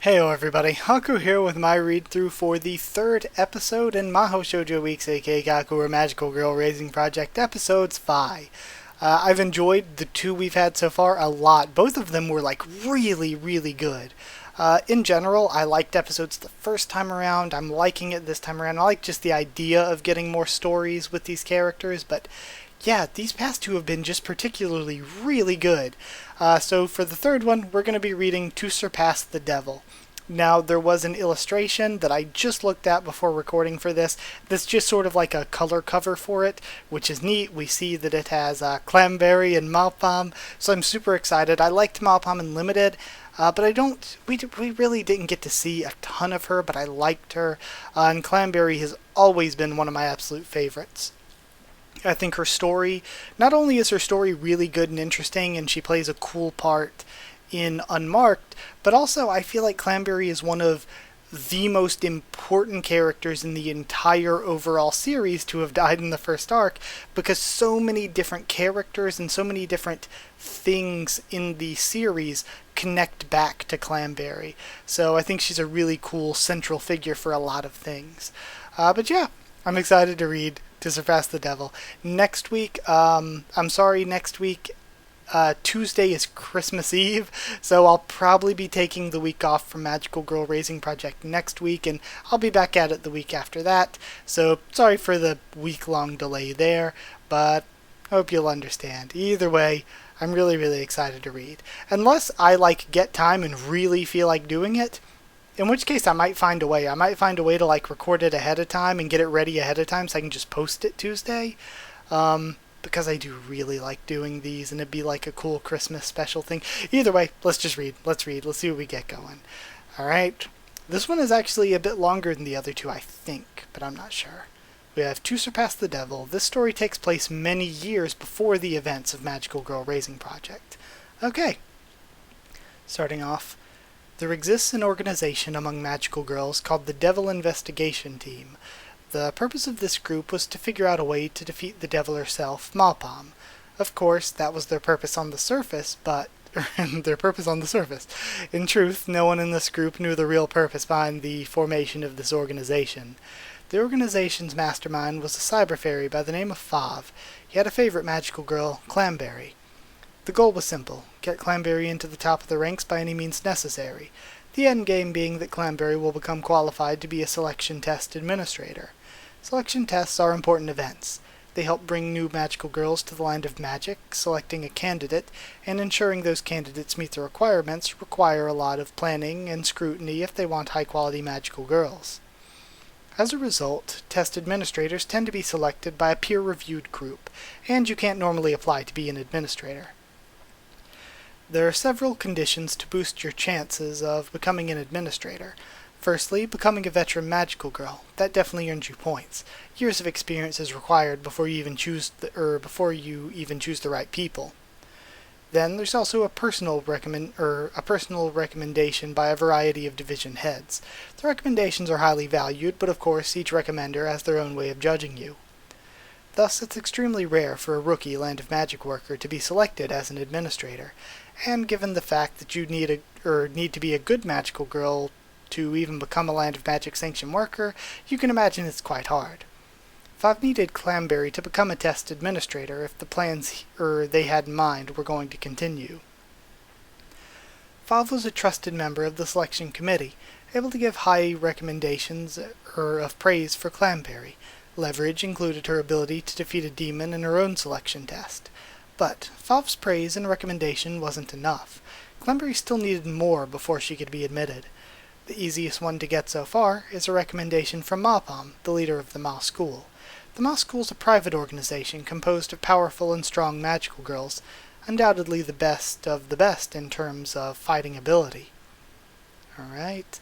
Heyo everybody, Haku here with my read-through for the third episode in Mahou Shoujo Ikusei Keikaku, or Magical Girl Raising Project Episodes 5. I've enjoyed the two we've had so far a lot. Both of them were really good. In general, I liked episodes the first time around. I'm liking it this time around. I like just the idea of getting more stories with these characters, but yeah, these past two have been just particularly really good. So for the third one, we're going to be reading To Surpass the Devil. Now, there was an illustration that I just looked at before recording for this. That's just sort of like a color cover for it, which is neat. We see that it has Clamberry and Mao Pam, so I'm super excited. I liked Mao Pam in Limited, but we really didn't get to see a ton of her, but I liked her, and Clamberry has always been one of my absolute favorites. I think her story, not only is her story really good and interesting, and she plays a cool part in Unmarked, but also I feel like Clamberry is one of the most important characters in the entire overall series to have died in the first arc, because so many different characters and so many different things in the series connect back to Clamberry. So I think she's a really cool central figure for a lot of things. But yeah, I'm excited to read To Surpass the Devil. Next week, Tuesday is Christmas Eve, so I'll probably be taking the week off from Magical Girl Raising Project next week, and I'll be back at it the week after that, so sorry for the week-long delay there, but I hope you'll understand. Either way, I'm really excited to read. Unless I get time and really feel like doing it, in which case I might find a way. I might find a way to record it ahead of time and get it ready ahead of time so I can just post it Tuesday. Because I do really like doing these, and it'd be like a cool Christmas special thing. Either way, let's just read. Let's see what we get going. Alright. This one is actually a bit longer than the other two, I think, but I'm not sure. We have To Surpass the Devil. This story takes place many years before the events of Magical Girl Raising Project. Okay. Starting off. There exists an organization among magical girls called the Devil Investigation Team. The purpose of this group was to figure out a way to defeat the devil herself, Mao Pam. Of course, that was their purpose on the surface, but... their purpose on the surface. In truth, no one in this group knew the real purpose behind the formation of this organization. The organization's mastermind was a cyber fairy by the name of Fav. He had a favorite magical girl, Clamberry. The goal was simple: get Clamberry into the top of the ranks by any means necessary. The end game being that Clamberry will become qualified to be a selection test administrator. Selection tests are important events. They help bring new magical girls to the land of magic. Selecting a candidate and ensuring those candidates meet the requirements require a lot of planning and scrutiny if they want high-quality magical girls. As a result, test administrators tend to be selected by a peer-reviewed group, and you can't normally apply to be an administrator. There are several conditions to boost your chances of becoming an administrator. Firstly, becoming a veteran magical girl. That definitely earns you points. Years of experience is required before you even choose the right people. Then there's also a personal recommendation by a variety of division heads. The recommendations are highly valued, but of course each recommender has their own way of judging you. Thus, it's extremely rare for a rookie Land of Magic worker to be selected as an administrator, and given the fact that you need to be a good magical girl to even become a Land of Magic sanctioned worker, you can imagine it's quite hard. Fav needed Clamberry to become a test administrator if the plans they had in mind were going to continue. Fav was a trusted member of the selection committee, able to give high recommendations of praise for Clamberry. Leverage included her ability to defeat a demon in her own selection test. But Fav's praise and recommendation wasn't enough. Clamberry still needed more before she could be admitted. The easiest one to get so far is a recommendation from Mao Pam, the leader of the Mao School. The Mao School is a private organization composed of powerful and strong magical girls, undoubtedly the best of the best in terms of fighting ability. Alright.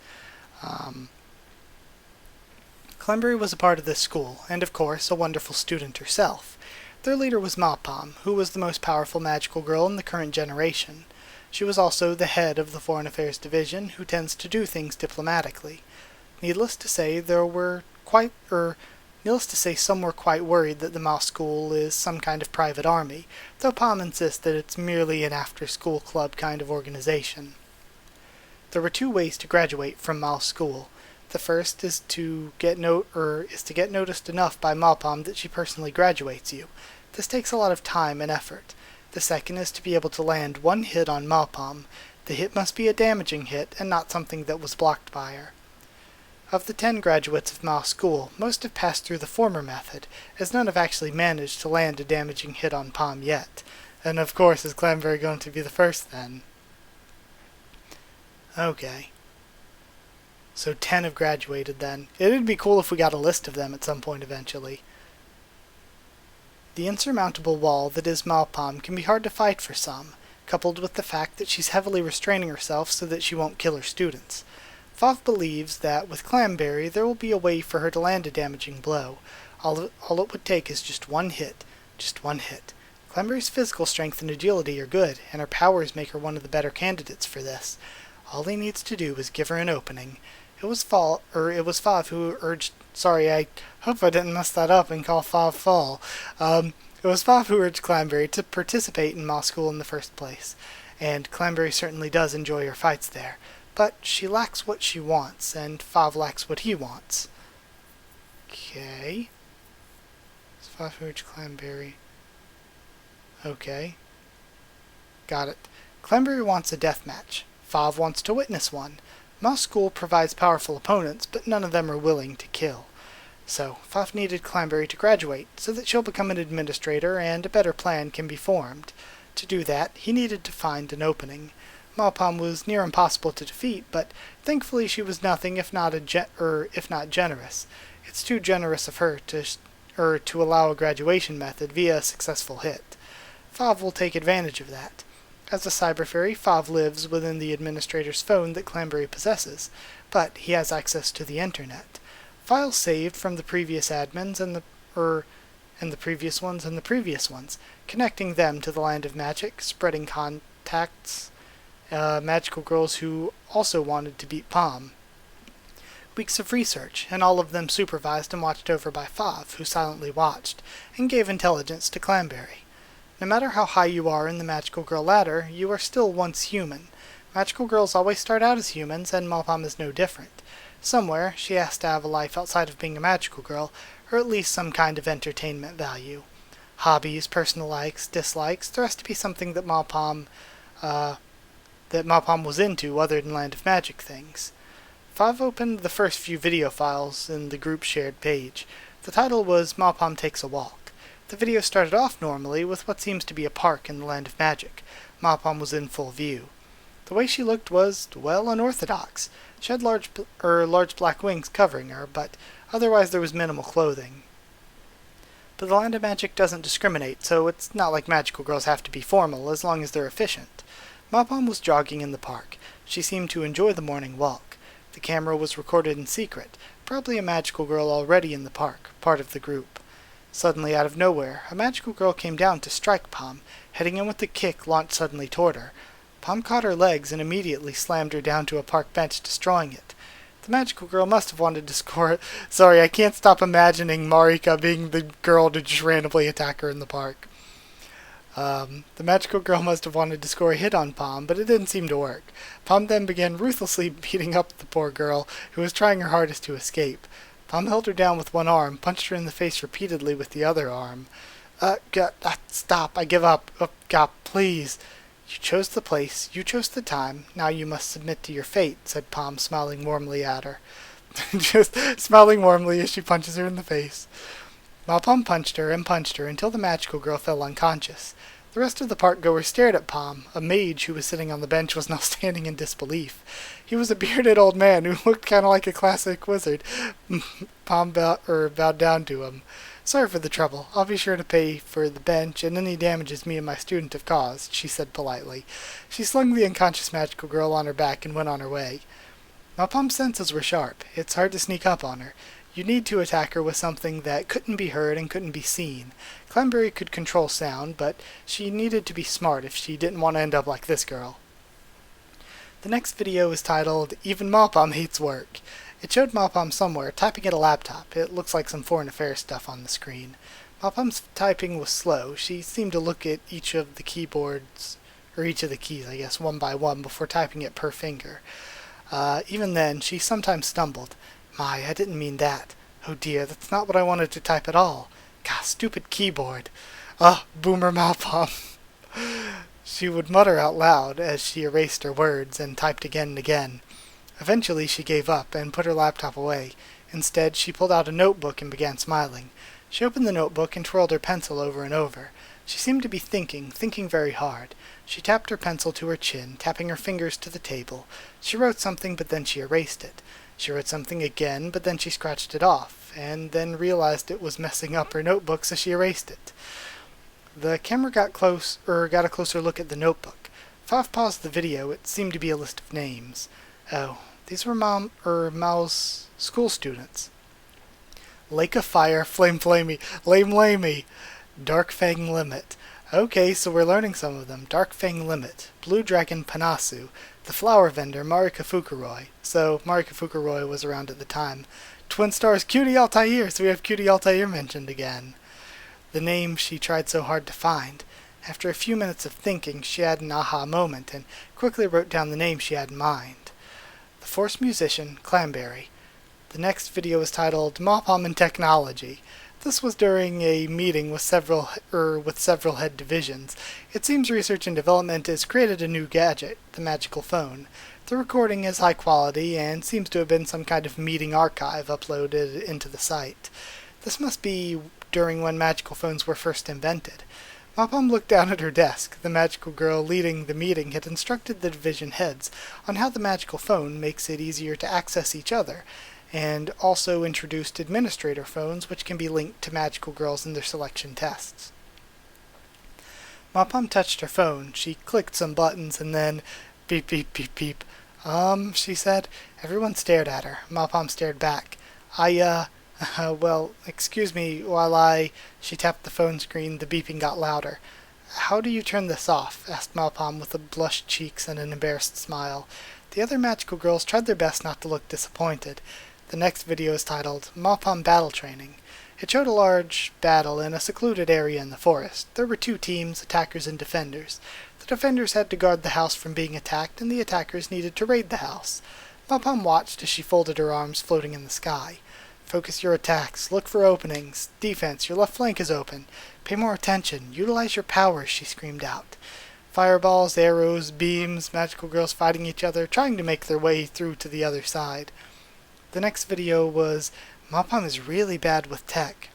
Clamberry was a part of this school, and of course a wonderful student herself. Their leader was Mao Pam, who was the most powerful magical girl in the current generation. She was also the head of the Foreign Affairs Division, who tends to do things diplomatically. Needless to say, some were quite worried that the Mao School is some kind of private army, though Pam insists that it's merely an after-school club kind of organization. There were two ways to graduate from Mao's school. The first is to get noticed enough by Mao Pam that she personally graduates you. This takes a lot of time and effort. The second is to be able to land one hit on Mao Pam. The hit must be a damaging hit and not something that was blocked by her. Of the 10 graduates of Mao's school, most have passed through the former method, as none have actually managed to land a damaging hit on Pam yet. And of course, is Clamberry going to be the first then? Okay. So 10 have graduated then. It'd be cool if we got a list of them at some point eventually. The insurmountable wall that is Mao Pam can be hard to fight for some, coupled with the fact that she's heavily restraining herself so that she won't kill her students. Fav believes that with Clamberry there will be a way for her to land a damaging blow. All it would take is just one hit. Just one hit. Clamberry's physical strength and agility are good, and her powers make her one of the better candidates for this. All he needs to do is give her an opening. It was Fav who urged... Sorry, I hope I didn't mess that up and call Fav Fall. It was Fav who urged Clamberry to participate in Maw School in the first place, and Clamberry certainly does enjoy her fights there. But she lacks what she wants, and Fav lacks what he wants. Okay. Fav who urged Clamberry. Okay. Got it. Clamberry wants a death match. Fav wants to witness one. Maw School provides powerful opponents, but none of them are willing to kill. So, Fav needed Clamberry to graduate, so that she'll become an administrator and a better plan can be formed. To do that, he needed to find an opening. Mao Pam was near impossible to defeat, but thankfully she was nothing if not generous. It's too generous of her to allow a graduation method via a successful hit. Fav will take advantage of that. As a cyber fairy, Fav lives within the administrator's phone that Clamberry possesses, but he has access to the internet. Files saved from the previous admins and the previous ones, connecting them to the land of magic, spreading contacts, magical girls who also wanted to beat Pam. Weeks of research, and all of them supervised and watched over by Fav, who silently watched, and gave intelligence to Clamberry. No matter how high you are in the magical girl ladder, you are still once human. Magical girls always start out as humans, and Mao Pam is no different. Somewhere, she has to have a life outside of being a magical girl, or at least some kind of entertainment value. Hobbies, personal likes, dislikes, there has to be something that Mao Pam was into other than Land of Magic things. Fav opened the first few video files in the group shared page. The title was Mao Pam Takes a Walk. The video started off normally with what seems to be a park in the Land of Magic. Mao Pam was in full view. The way she looked was, well, unorthodox. She had large black wings covering her, but otherwise there was minimal clothing. But the Land of Magic doesn't discriminate, so it's not like magical girls have to be formal as long as they're efficient. Mao Pam was jogging in the park. She seemed to enjoy the morning walk. The camera was recorded in secret, probably a magical girl already in the park, part of the group. Suddenly, out of nowhere, a magical girl came down to strike Pam, heading in with a kick launched suddenly toward her. Pam caught her legs and immediately slammed her down to a park bench, destroying it. The magical girl must have wanted to score it. Sorry, I can't stop imagining Marika being the girl to just randomly attack her in the park. The magical girl must have wanted to score a hit on Pam, but it didn't seem to work. Pam then began ruthlessly beating up the poor girl, who was trying her hardest to escape. Pam held her down with one arm, punched her in the face repeatedly with the other arm. Stop, I give up. Oh, God, please. You chose the place, you chose the time, now you must submit to your fate, said Pam, smiling warmly at her. Just smiling warmly as she punches her in the face. Mao Pam punched her until the magical girl fell unconscious. The rest of the park goers stared at Pam. A mage who was sitting on the bench was now standing in disbelief. He was a bearded old man who looked kind of like a classic wizard. Pam bowed down to him. Sorry for the trouble. I'll be sure to pay for the bench and any damages me and my student have caused, she said politely. She slung the unconscious magical girl on her back and went on her way. Mao Pam's senses were sharp. It's hard to sneak up on her. You need to attack her with something that couldn't be heard and couldn't be seen. Clamberry could control sound, but she needed to be smart if she didn't want to end up like this girl. The next video is titled, Even Mao Pam Hates Work. It showed Mao Pam somewhere, typing at a laptop. It looks like some foreign affairs stuff on the screen. Mao Pam's typing was slow. She seemed to look at each of the keys, one by one, before typing it per finger. Even then, she sometimes stumbled. My, I didn't mean that. Oh dear, that's not what I wanted to type at all. Gah, stupid keyboard. Boomer Mao Pam. She would mutter out loud as she erased her words and typed again and again. Eventually she gave up and put her laptop away. Instead, she pulled out a notebook and began smiling. She opened the notebook and twirled her pencil over and over. She seemed to be thinking very hard. She tapped her pencil to her chin, tapping her fingers to the table. She wrote something, but then she erased it. She wrote something again, but then she scratched it off, and then realized it was messing up her notebook, so she erased it. The camera got a closer look at the notebook. If I've paused the video, it seemed to be a list of names. Oh, these were Mao's school students. Lake of Fire, Flame Flamey, Lame Lamey, Dark Fang Limit. Okay, so we're learning some of them. Dark Fang Limit, Blue Dragon Panasu, the flower vendor Marika Fukuroi. So Marika Fukuroi was around at the time. Twin Stars Cutie Altair, so we have Cutie Altair mentioned again. The name she tried so hard to find. After a few minutes of thinking, she had an aha moment and quickly wrote down the name she had in mind. The Force Musician, Clamberry. The next video is titled Mao Pam and Technology. This was during a meeting with several head divisions. It seems research and development has created a new gadget, the magical phone. The recording is high quality and seems to have been some kind of meeting archive uploaded into the site. This must be during when magical phones were first invented. Mao Pam looked down at her desk. The magical girl leading the meeting had instructed the division heads on how the magical phone makes it easier to access each other, and also introduced administrator phones which can be linked to magical girls in their selection tests. Mao Pam touched her phone. She clicked some buttons and then beep beep beep beep. She said. Everyone stared at her. Mao Pam stared back. Well, excuse me while She tapped the phone screen. The beeping got louder. How do you turn this off? Asked Mao Pam with blushed cheeks and an embarrassed smile. The other magical girls tried their best not to look disappointed. The next video is titled Mao Pam Battle Training. It showed a large battle in a secluded area in the forest. There were two teams, attackers and defenders. The defenders had to guard the house from being attacked, and the attackers needed to raid the house. Mao Pam watched as she folded her arms, floating in the sky. Focus your attacks. Look for openings. Defense, your left flank is open. Pay more attention. Utilize your powers, she screamed out. Fireballs, arrows, beams, magical girls fighting each other, trying to make their way through to the other side. The next video was Mao Pam is really bad with tech.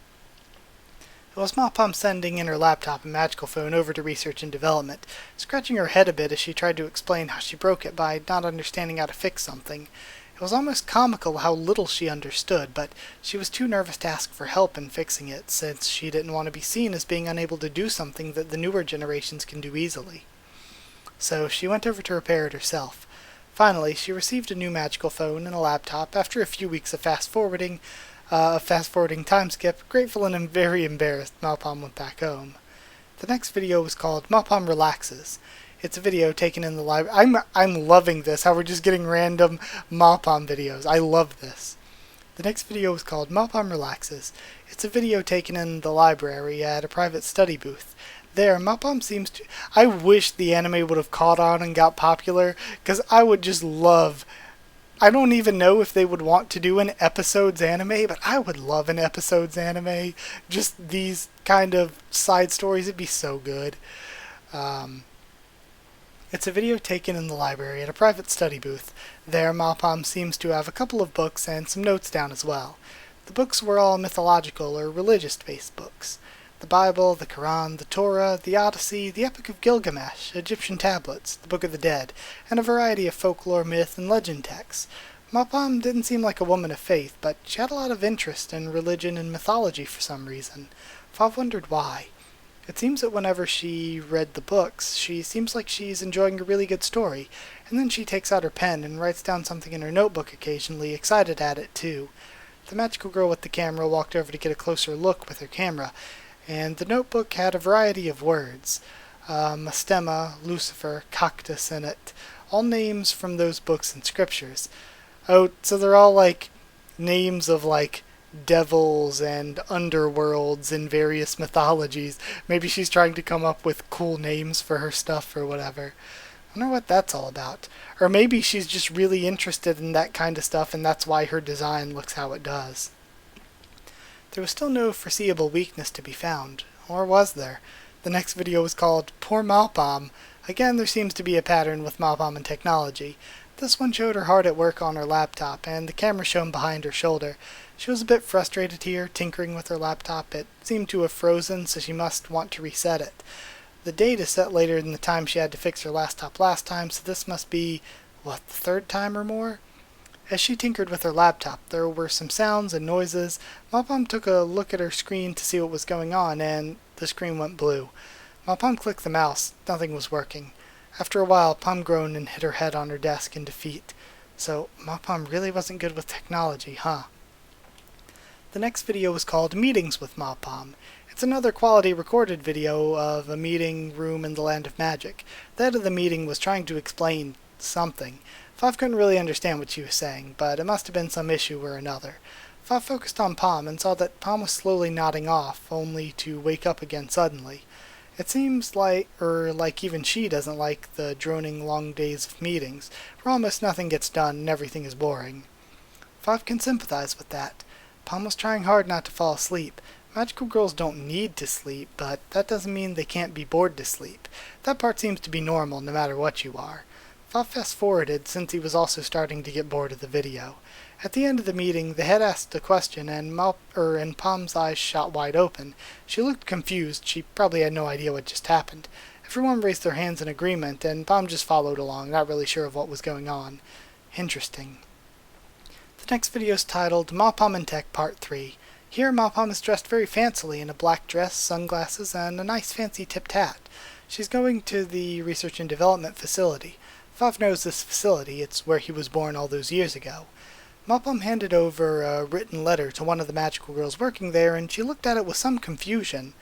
It was Mao Pam sending in her laptop and magical phone over to research and development, scratching her head a bit as she tried to explain how she broke it by not understanding how to fix something. It was almost comical how little she understood, but she was too nervous to ask for help in fixing it, since she didn't want to be seen as being unable to do something that the newer generations can do easily. So she went over to repair it herself. Finally, she received a new magical phone and a laptop after a few weeks of fast-forwarding time skip. Grateful and very embarrassed, Mao Pam went back home. The next video was called Mao Pam Relaxes. It's a video taken in the library. I'm loving this, how we're just getting random Mao Pam videos. I love this. The next video was called Mao Pam Relaxes. It's a video taken in the library at a private study booth. There, Mao Pam seems to... I wish the anime would have caught on and got popular, because I would just love... I don't even know if they would want to do an episodes anime, but I would love an episodes anime. Just these kind of side stories, it'd be so good. It's a video taken in the library at a private study booth. There, Mao Pam seems to have a couple of books and some notes down as well. The books were all mythological or religious-based books. The Bible, the Quran, the Torah, the Odyssey, the Epic of Gilgamesh, Egyptian tablets, the Book of the Dead, and a variety of folklore, myth, and legend texts. Mao Pam didn't seem like a woman of faith, but she had a lot of interest in religion and mythology for some reason. I've wondered why. It seems that whenever she read the books, she seems like she's enjoying a really good story, and then she takes out her pen and writes down something in her notebook occasionally, excited at it too. The magical girl with the camera walked over to get a closer look with her camera, and the notebook had a variety of words. Mastema, Lucifer, Cactus in it, all names from those books and scriptures. Oh, so they're all like names of like devils and underworlds in various mythologies. Maybe she's trying to come up with cool names for her stuff or whatever. I wonder what that's all about. Or maybe she's just really interested in that kind of stuff and that's why her design looks how it does. There was still no foreseeable weakness to be found. Or was there? The next video was called Poor Mao Pam. Again, there seems to be a pattern with Mao Pam and technology. This one showed her hard at work on her laptop, and the camera shown behind her shoulder. She was a bit frustrated here, tinkering with her laptop. It seemed to have frozen, so she must want to reset it. The date is set later than the time she had to fix her laptop last time, so this must be, the third time or more? As she tinkered with her laptop, there were some sounds and noises. Mao Pam took a look at her screen to see what was going on, and the screen went blue. Mao Pam clicked the mouse. Nothing was working. After a while, Pam groaned and hit her head on her desk in defeat. So, Mao Pam really wasn't good with technology, huh? The next video was called Meetings with Mao Pam. It's another quality recorded video of a meeting room in the land of magic. The head of the meeting was trying to explain something. Fav couldn't really understand what she was saying, but it must have been some issue or another. Fav focused on Pam and saw that Pam was slowly nodding off, only to wake up again suddenly. It seems like even she doesn't like the droning long days of meetings, where almost nothing gets done and everything is boring. Fav can sympathize with that. Pam was trying hard not to fall asleep. Magical girls don't need to sleep, but that doesn't mean they can't be bored to sleep. That part seems to be normal no matter what you are. Fav fast-forwarded since he was also starting to get bored of the video. At the end of the meeting, the head asked a question and Pam's eyes shot wide open. She looked confused. She probably had no idea what just happened. Everyone raised their hands in agreement, and Pam just followed along, not really sure of what was going on. Interesting. The next video is titled Mao Pam and Tech Part 3. Here, Mao Pam is dressed very fancily in a black dress, sunglasses, and a nice fancy tipped hat. She's going to the Research and Development Facility. Fav knows this facility. It's where he was born all those years ago. Mao Pam handed over a written letter to one of the magical girls working there, and she looked at it with some confusion.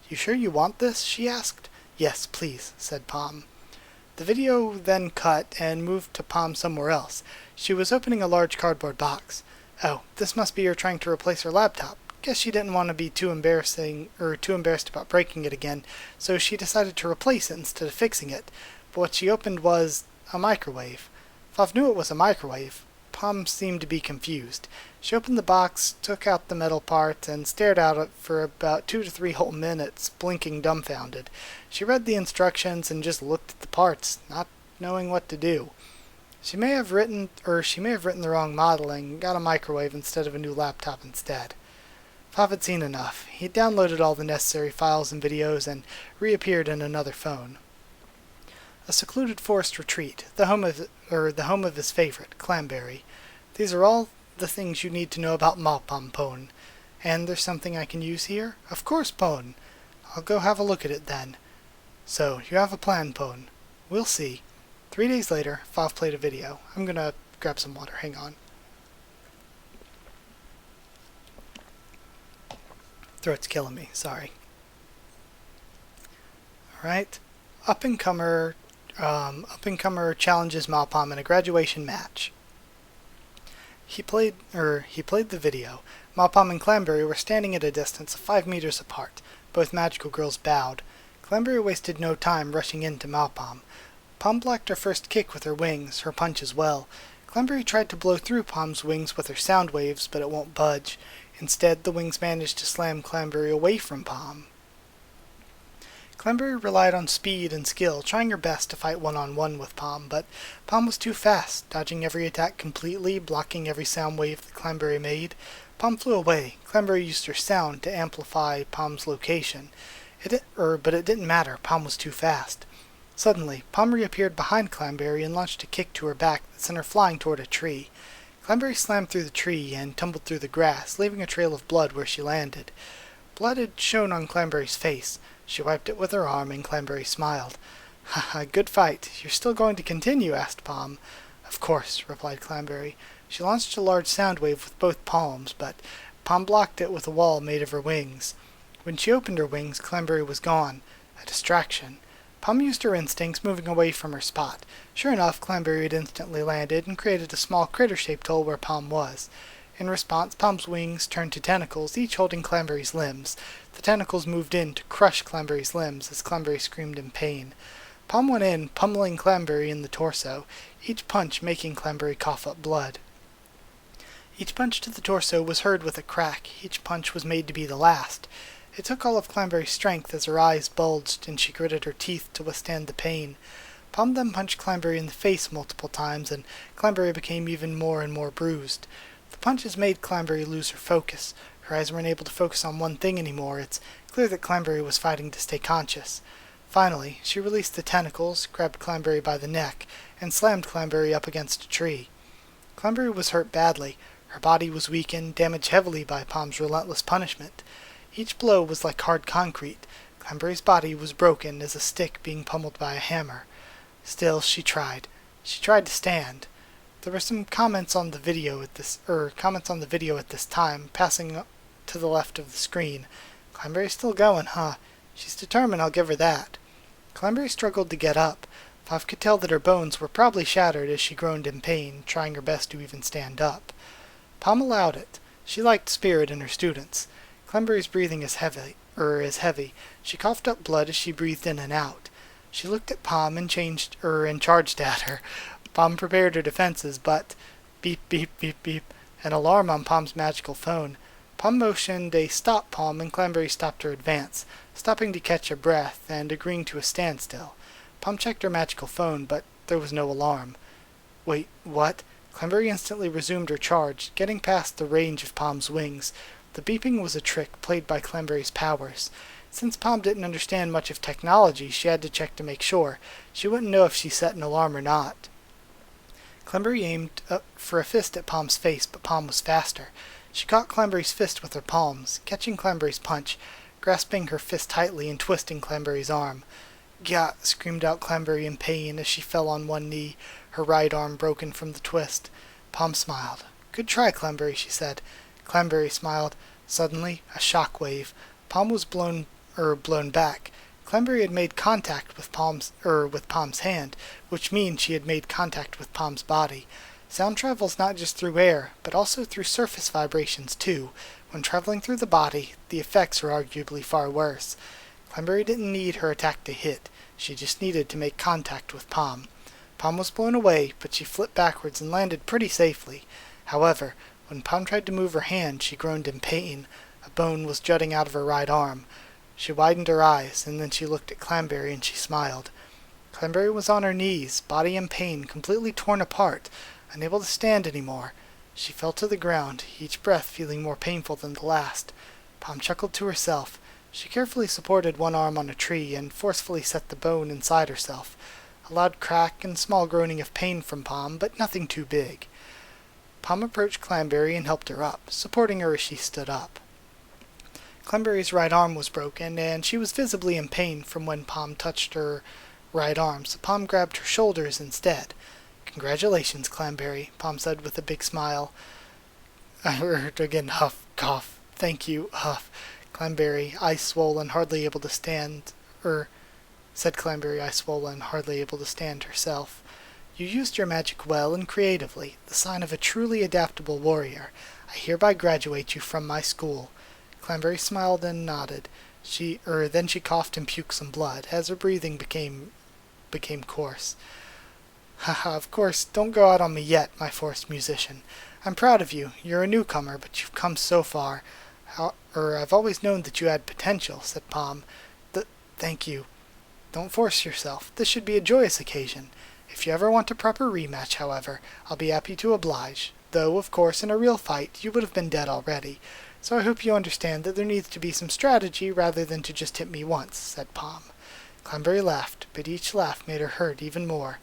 "You sure you want this?" she asked. "Yes, please," said Pam. The video then cut and moved to Pam somewhere else. She was opening a large cardboard box. Oh, this must be her trying to replace her laptop. Guess she didn't want to be too embarrassed about breaking it again, so she decided to replace it instead of fixing it. But what she opened was a microwave. Fav knew it was a microwave. Pam seemed to be confused. She opened the box, took out the metal part, and stared at it for about 2 to 3 whole minutes, blinking dumbfounded. She read the instructions and just looked at the parts, not knowing what to do. She may have written the wrong model and got a microwave instead of a new laptop instead. Fav had seen enough. He downloaded all the necessary files and videos and reappeared in another phone. A secluded forest retreat, the home of his favorite, Clamberry. These are all the things you need to know about Mao Pam, Pone. And there's something I can use here? Of course, Pone. I'll go have a look at it then. So, you have a plan, Pone. We'll see. 3 days later, Fav played a video. I'm gonna grab some water. Hang on. Throat's killing me. Sorry. Alright. Up-and-comer challenges Mao Pam in a graduation match. He played the video. Mao Pam and Clamberry were standing at a distance of 5 meters apart. Both magical girls bowed. Clamberry wasted no time rushing into Mao Pam. Pam blocked her first kick with her wings, her punch as well. Clamberry tried to blow through Pam's wings with her sound waves, but it won't budge. Instead, the wings managed to slam Clamberry away from Pam. Clamberry relied on speed and skill, trying her best to fight one-on-one with Pam, but Pam was too fast, dodging every attack completely, blocking every sound wave that Clamberry made. Pam flew away. Clamberry used her sound to amplify Pam's location. But it didn't matter. Pam was too fast. Suddenly, Pam reappeared behind Clamberry and launched a kick to her back that sent her flying toward a tree. Clamberry slammed through the tree and tumbled through the grass, leaving a trail of blood where she landed. Blood had shown on Clamberry's face. She wiped it with her arm, and Clamberry smiled. "Haha, good fight. You're still going to continue?" asked Pam. "Of course," replied Clamberry. She launched a large sound wave with both palms, but Pam blocked it with a wall made of her wings. When she opened her wings, Clamberry was gone. A distraction. Pam used her instincts, moving away from her spot. Sure enough, Clamberry had instantly landed and created a small critter-shaped hole where Pam was. In response, Pam's wings turned to tentacles, each holding Clamberry's limbs. The tentacles moved in to crush Clamberry's limbs as Clamberry screamed in pain. Pam went in, pummeling Clamberry in the torso, each punch making Clamberry cough up blood. Each punch to the torso was heard with a crack. Each punch was made to be the last. It took all of Clamberry's strength as her eyes bulged and she gritted her teeth to withstand the pain. Pam then punched Clamberry in the face multiple times, and Clamberry became even more and more bruised. The punches made Clamberry lose her focus. Her eyes weren't able to focus on one thing anymore. It's clear that Clamberry was fighting to stay conscious. Finally, she released the tentacles, grabbed Clamberry by the neck, and slammed Clamberry up against a tree. Clamberry was hurt badly. Her body was weakened, damaged heavily by Pam's relentless punishment. Each blow was like hard concrete. Clamberry's body was broken as a stick being pummeled by a hammer. Still, she tried. She tried to stand. There were some comments on the video at this time, passing to the left of the screen. Clamberry's still going, huh? She's determined, I'll give her that. Clamberry struggled to get up. Fav could tell that her bones were probably shattered as she groaned in pain, trying her best to even stand up. Pam allowed it. She liked spirit in her students. Clamberry's breathing is heavy. She coughed up blood as she breathed in and out. She looked at Pam and charged at her. Pam prepared her defenses, but beep, beep, beep, beep, an alarm on Pam's magical phone. Pam motioned a stop Pam, and Clamberry stopped her advance, stopping to catch her breath and agreeing to a standstill. Pam checked her magical phone, but there was no alarm. Wait, what? Clamberry instantly resumed her charge, getting past the range of Pam's wings. The beeping was a trick played by Clamberry's powers. Since Pam didn't understand much of technology, she had to check to make sure. She wouldn't know if she set an alarm or not. Clamberry aimed for a fist at Pam's face, but Pam was faster. She caught Clamberry's fist with her palms, catching Clamberry's punch, grasping her fist tightly and twisting Clamberry's arm. "Gah!" screamed out Clamberry in pain as she fell on one knee, her right arm broken from the twist. Pam smiled. "Good try, Clamberry," she said. Clamberry smiled. Suddenly, a shock wave. Pam was blown back. Clamberry had made contact with Pam's hand, which means she had made contact with Pam's body. Sound travels not just through air, but also through surface vibrations too. When traveling through the body, the effects are arguably far worse. Clamberry didn't need her attack to hit. She just needed to make contact with Pam. Pam was blown away, but she flipped backwards and landed pretty safely. However, when Pam tried to move her hand, she groaned in pain. A bone was jutting out of her right arm. She widened her eyes, and then she looked at Clamberry and she smiled. Clamberry was on her knees, body in pain, completely torn apart, unable to stand anymore. She fell to the ground, each breath feeling more painful than the last. Pam chuckled to herself. She carefully supported one arm on a tree and forcefully set the bone inside herself. A loud crack and small groaning of pain from Pam, but nothing too big. Pam approached Clamberry and helped her up, supporting her as she stood up. Clamberry's right arm was broken, and she was visibly in pain from when Pam touched her right arm, so Pam grabbed her shoulders instead. "Congratulations, Clamberry," Pam said with a big smile. I heard again, huff, cough. "Thank you, huff." Clamberry, eyes swollen, hardly able to stand, said Clamberry, eyes swollen, hardly able to stand herself. "You used your magic well and creatively, the sign of a truly adaptable warrior. I hereby graduate you from my school." Clamberry smiled and nodded. Then she coughed and puked some blood, as her breathing became coarse. "Haha, of course, don't go out on me yet, my forest musician. I'm proud of you. You're a newcomer, but you've come so far. I've always known that you had potential," said Pam. "Thank you. Don't force yourself. This should be a joyous occasion. If you ever want a proper rematch, however, I'll be happy to oblige. Though, of course, in a real fight, you would have been dead already. So I hope you understand that there needs to be some strategy rather than to just hit me once," said Pam. Clamberry laughed, but each laugh made her hurt even more.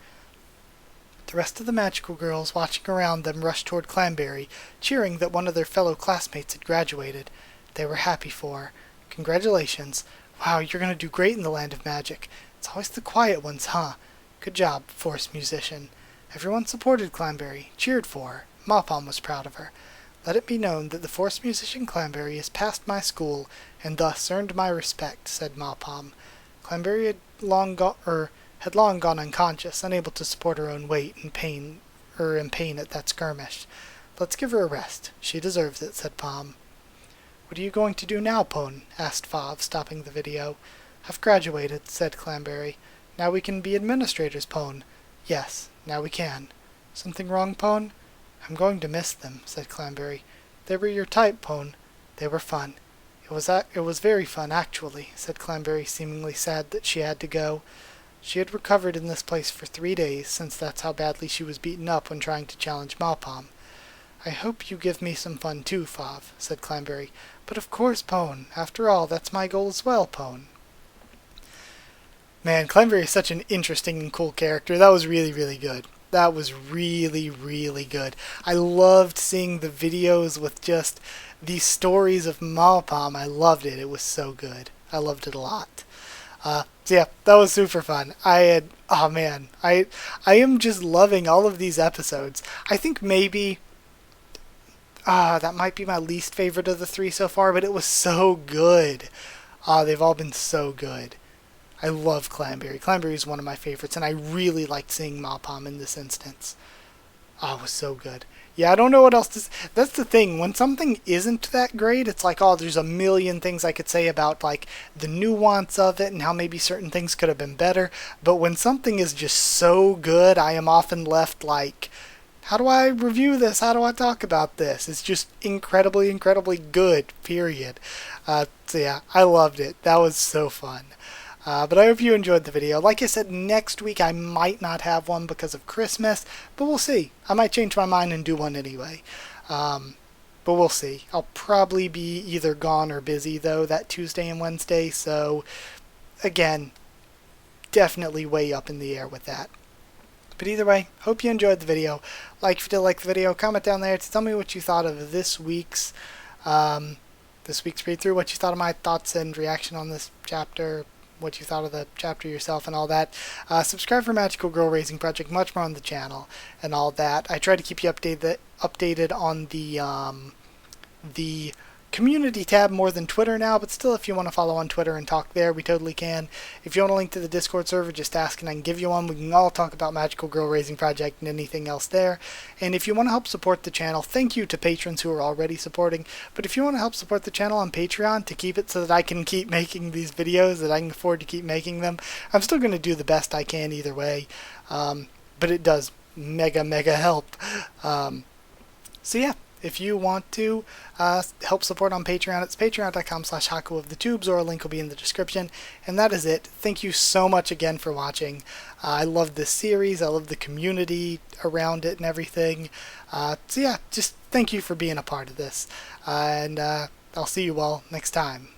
The rest of the magical girls watching around them rushed toward Clamberry, cheering that one of their fellow classmates had graduated. They were happy for her. "Congratulations. Wow, you're going to do great in the land of magic. It's always the quiet ones, huh? Good job, forest musician." Everyone supported Clamberry, cheered for her. Mao Pam was proud of her. "Let it be known that the forest musician Clamberry has passed my school, and thus earned my respect," said Mao Pam. Clamberry had long gone unconscious, unable to support her own weight, in pain at that skirmish. "Let's give her a rest. She deserves it," said Pam. "What are you going to do now, Pon?" asked Fav, stopping the video. "I've graduated," said Clamberry. Now we can be administrators, Pone. Yes, now we can. Something wrong, Pone? I'm going to miss them, said Clamberry. They were your type, Pone. They were fun. It was very fun, actually, said Clamberry, seemingly sad that she had to go. She had recovered in this place for 3 days, since that's how badly she was beaten up when trying to challenge Mao Pam. I hope you give me some fun too, Fav, said Clamberry. But of course, Pone. After all, that's my goal as well, Pone. Man, Clamberry is such an interesting and cool character. That was really, really good. That was really, really good. I loved seeing the videos with just these stories of Mao Pam. I loved it. It was so good. I loved it a lot. So yeah, that was super fun. Oh man, I am just loving all of these episodes. I think maybe that might be my least favorite of the 3 so far, but it was so good. They've all been so good. I love Clamberry. Clamberry is one of my favorites, and I really liked seeing Mao Pam in this instance. It was so good. Yeah, I don't know what else to say. That's the thing. When something isn't that great, it's like, there's a million things I could say about, like, the nuance of it and how maybe certain things could have been better. But when something is just so good, I am often left like, how do I review this? How do I talk about this? It's just incredibly, incredibly good, period. So yeah, I loved it. That was so fun. But I hope you enjoyed the video. Like I said, next week I might not have one because of Christmas, but we'll see. I might change my mind and do one anyway. But we'll see. I'll probably be either gone or busy, though, that Tuesday and Wednesday, so, again, definitely way up in the air with that. But either way, hope you enjoyed the video. Like if you did like the video, comment down there to tell me what you thought of this week's read-through, what you thought of my thoughts and reaction on this chapter, what you thought of the chapter yourself and all that. Subscribe for Magical Girl Raising Project, much more on the channel and all that. I try to keep you updated on the community tab more than Twitter now, but still, if you want to follow on Twitter and talk there, we totally can. If you want a link to the Discord server, just ask and I can give you one. We can all talk about Magical Girl Raising Project and anything else there. And if you want to help support the channel, thank you to patrons who are already supporting, but if you want to help support the channel on Patreon to keep it so that I can keep making these videos, that I can afford to keep making them, I'm still going to do the best I can either way, but it does mega help. So yeah, if you want to help support on Patreon, it's patreon.com/HakuOfTheTubes, or a link will be in the description. And that is it. Thank you so much again for watching. I love this series. I love the community around it and everything. So yeah, just thank you for being a part of this. And I'll see you all next time.